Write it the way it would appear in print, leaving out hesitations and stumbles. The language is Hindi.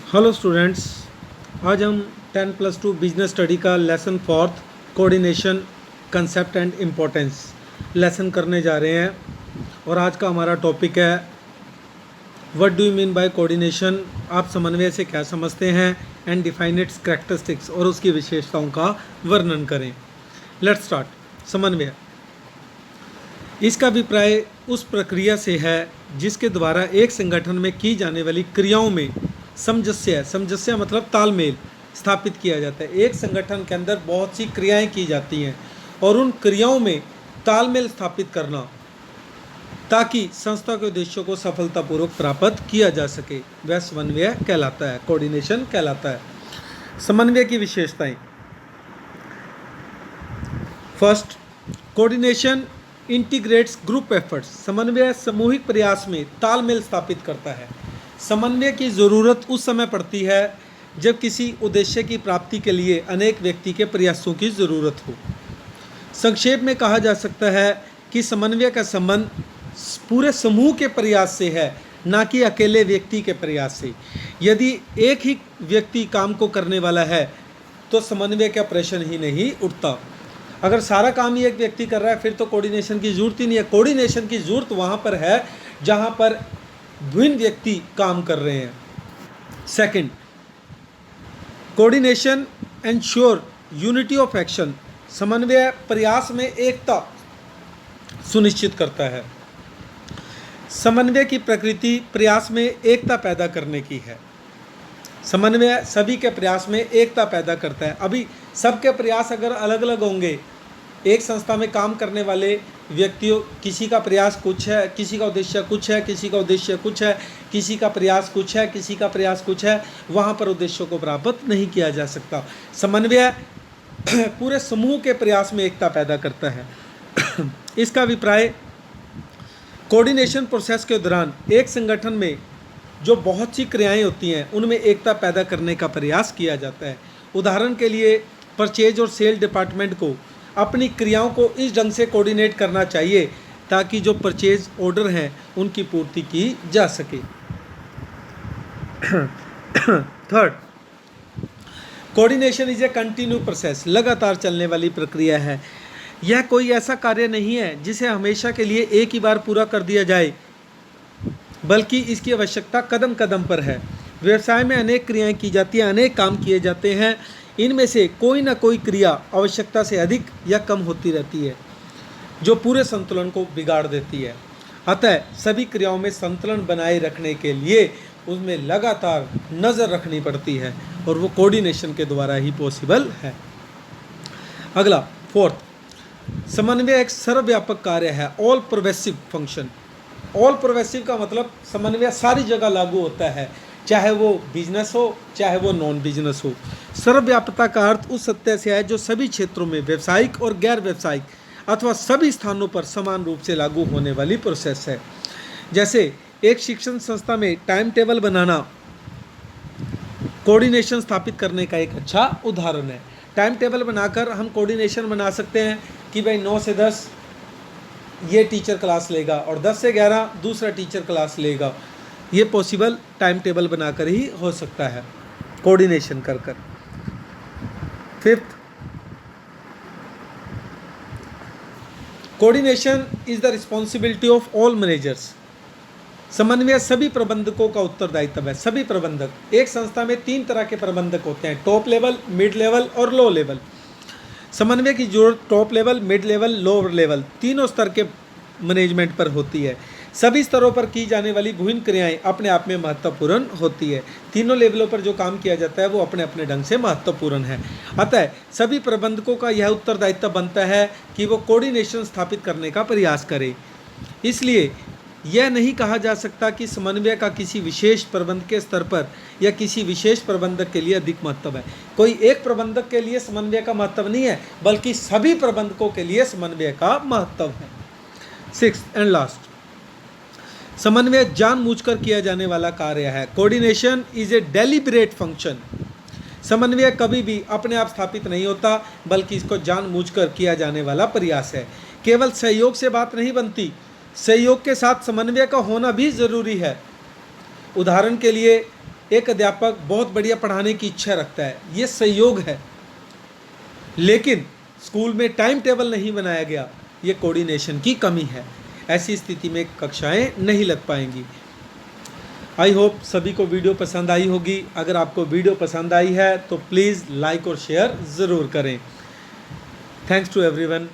हेलो स्टूडेंट्स, आज हम 10+2 बिजनेस स्टडी का lesson fourth coordination concept and importance lesson करने जा रहे हैं। और आज का हमारा टॉपिक है what do you mean by coordination. आप समन्वय से क्या समझते हैं एंड डिफाइन इट्स कैरेक्टरिस्टिक्स, और उसकी विशेषताओं का वर्णन करें। Let's start. समन्वय इसका अभिप्राय उस प्रक्रिया से है जिसके द्वारा एक संगठन में की जाने वाली क्रियाओं में सामंजस्य मतलब तालमेल स्थापित किया जाता है। एक संगठन के अंदर बहुत सी क्रियाएं की जाती हैं और उन क्रियाओं में तालमेल स्थापित करना ताकि संस्था के उद्देश्यों को सफलतापूर्वक प्राप्त किया जा सके, वह समन्वय कहलाता है, कोऑर्डिनेशन कहलाता है। समन्वय की विशेषताएं। First, coordination integrates group efforts. समन्वय सामूहिक प्रयास में तालमेल स्थापित करता है। समन्वय की ज़रूरत उस समय पड़ती है जब किसी उद्देश्य की प्राप्ति के लिए अनेक व्यक्ति के प्रयासों की ज़रूरत हो। संक्षेप में कहा जा सकता है कि समन्वय का संबंध पूरे समूह के प्रयास से है, ना कि अकेले व्यक्ति के प्रयास से। यदि एक ही व्यक्ति काम को करने वाला है तो समन्वय का प्रश्न ही नहीं उठता। अगर सारा काम ही एक व्यक्ति कर रहा है फिर तो कोऑर्डिनेशन की जरूरत ही नहीं है। कोऑर्डिनेशन की जरूरत वहाँ पर है जहाँ पर विभिन्न व्यक्ति काम कर रहे हैं। Second, coordination ensure unity of action. समन्वय प्रयास में एकता सुनिश्चित करता है। समन्वय की प्रकृति प्रयास में एकता पैदा करने की है। समन्वय सभी के प्रयास में एकता पैदा करता है। अभी सबके प्रयास अगर अलग अलग होंगे, एक संस्था में काम करने वाले व्यक्तियों, किसी का प्रयास कुछ है, किसी का उद्देश्य कुछ है, किसी का उद्देश्य कुछ है, किसी का प्रयास कुछ है, किसी का प्रयास कुछ है, वहाँ पर उद्देश्यों को प्राप्त नहीं किया जा सकता। समन्वय पूरे समूह के प्रयास में एकता पैदा करता है। इसका अभिप्राय कोऑर्डिनेशन प्रोसेस के दौरान एक संगठन में जो बहुत सी क्रियाएं होती हैं उनमें एकता पैदा करने का प्रयास किया जाता है। उदाहरण के लिए परचेज और सेल डिपार्टमेंट को अपनी क्रियाओं को इस ढंग से कोऑर्डिनेट करना चाहिए ताकि जो परचेज ऑर्डर हैं उनकी पूर्ति की जा सके। Third, coordination is a continue process. लगातार चलने वाली प्रक्रिया है। यह कोई ऐसा कार्य नहीं है जिसे हमेशा के लिए एक ही बार पूरा कर दिया जाए, बल्कि इसकी आवश्यकता कदम कदम पर है। व्यवसाय में अनेक क्रियाएं की जाती हैं, अनेक काम किए जाते हैं। इनमें से कोई ना कोई क्रिया आवश्यकता से अधिक या कम होती रहती है जो पूरे संतुलन को बिगाड़ देती है। अतः सभी क्रियाओं में संतुलन बनाए रखने के लिए उसमें लगातार नज़र रखनी पड़ती है और वो कोऑर्डिनेशन के द्वारा ही पॉसिबल है। अगला, फोर्थ, समन्वय एक सर्वव्यापक कार्य है, all pervasive function. All pervasive का मतलब समन्वय सारी जगह लागू होता है, चाहे वो बिजनेस हो चाहे वो नॉन बिजनेस हो। सर्वव्यापकता का अर्थ उस सत्य से है जो सभी क्षेत्रों में व्यावसायिक और गैर व्यावसायिक अथवा सभी स्थानों पर समान रूप से लागू होने वाली प्रोसेस है। जैसे एक शिक्षण संस्था में टाइम टेबल बनाना कोऑर्डिनेशन स्थापित करने का एक अच्छा उदाहरण है। टाइम टेबल बनाकर हम कोऑर्डिनेशन बना सकते हैं कि भाई 9 से 10 ये टीचर क्लास लेगा और 10 से 11 दूसरा टीचर क्लास लेगा। ये पॉसिबल टाइम टेबल बनाकर ही हो सकता है, कोऑर्डिनेशन कर कर। Fifth, coordination is the responsibility of all managers. समन्वय सभी प्रबंधकों का उत्तरदायित्व है। सभी प्रबंधक, एक संस्था में 3 तरह के प्रबंधक होते हैं, टॉप लेवल, मिड लेवल और लो लेवल। समन्वय की जरूरत top level, mid level, lower level तीनों स्तर के मैनेजमेंट पर होती है। सभी स्तरों पर की जाने वाली विभिन्न क्रियाएं अपने आप में महत्वपूर्ण होती है। तीनों लेवलों पर जो काम किया जाता है वो अपने अपने ढंग से महत्वपूर्ण है। अतः सभी प्रबंधकों का यह उत्तरदायित्व बनता है कि वो कोऑर्डिनेशन स्थापित करने का प्रयास करें। इसलिए यह नहीं कहा जा सकता कि समन्वय का किसी विशेष प्रबंधक के स्तर पर या किसी विशेष प्रबंधक के लिए अधिक महत्व है। कोई एक प्रबंधक के लिए समन्वय का महत्व नहीं है, बल्कि सभी प्रबंधकों के लिए समन्वय का महत्व है। सिक्स्थ एंड लास्ट, समन्वय जानबूझकर किया जाने वाला कार्य है। Coordination is a deliberate function. समन्वय कभी भी अपने आप स्थापित नहीं होता, बल्कि इसको जानबूझकर किया जाने वाला प्रयास है। केवल सहयोग से बात नहीं बनती, सहयोग के साथ समन्वय का होना भी जरूरी है। उदाहरण के लिए एक अध्यापक बहुत बढ़िया पढ़ाने की इच्छा रखता है, ये सहयोग है, लेकिन स्कूल में टाइम टेबल नहीं बनाया गया, ये कोऑर्डिनेशन की कमी है। ऐसी स्थिति में कक्षाएं नहीं लग पाएंगी। आई होप सभी को वीडियो पसंद आई होगी। अगर आपको वीडियो पसंद आई है तो प्लीज़ लाइक और शेयर ज़रूर करें। Thanks to everyone.